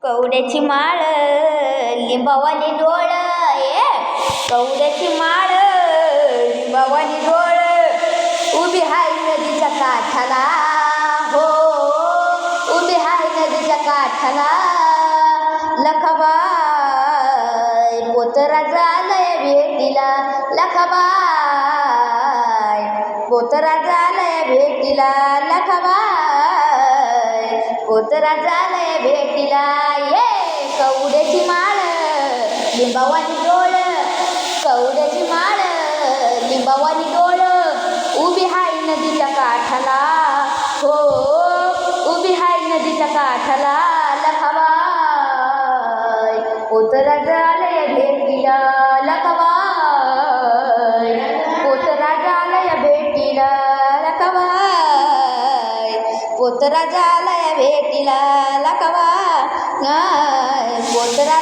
कवड्याची माळ लिंबावाली डोळ कवड्याची माळ लिंबावाली डोळ उभी हाय नदीच्या काठाला हो उभी हाय नदीच्या काठाला लखाबाई पोतरा झालंय भेटीला लखाबाई पोतरा झालंय भेटीला लखाबाई पोतरा झालंय भेटीला ये कवड्याची माळ लिंबावाली डोळ कवड्याची माळ लिंबावाली डोळ उभी हाय नदीच्या काठाला हो उभी हाय नदीच्या काठाला लखाबाई पोतरा झालंय भेटीला लखाबाई पोतरा झालंय भेटीला लखाबाई पोतरा झालंय भेटीला लखाबाई पोतरा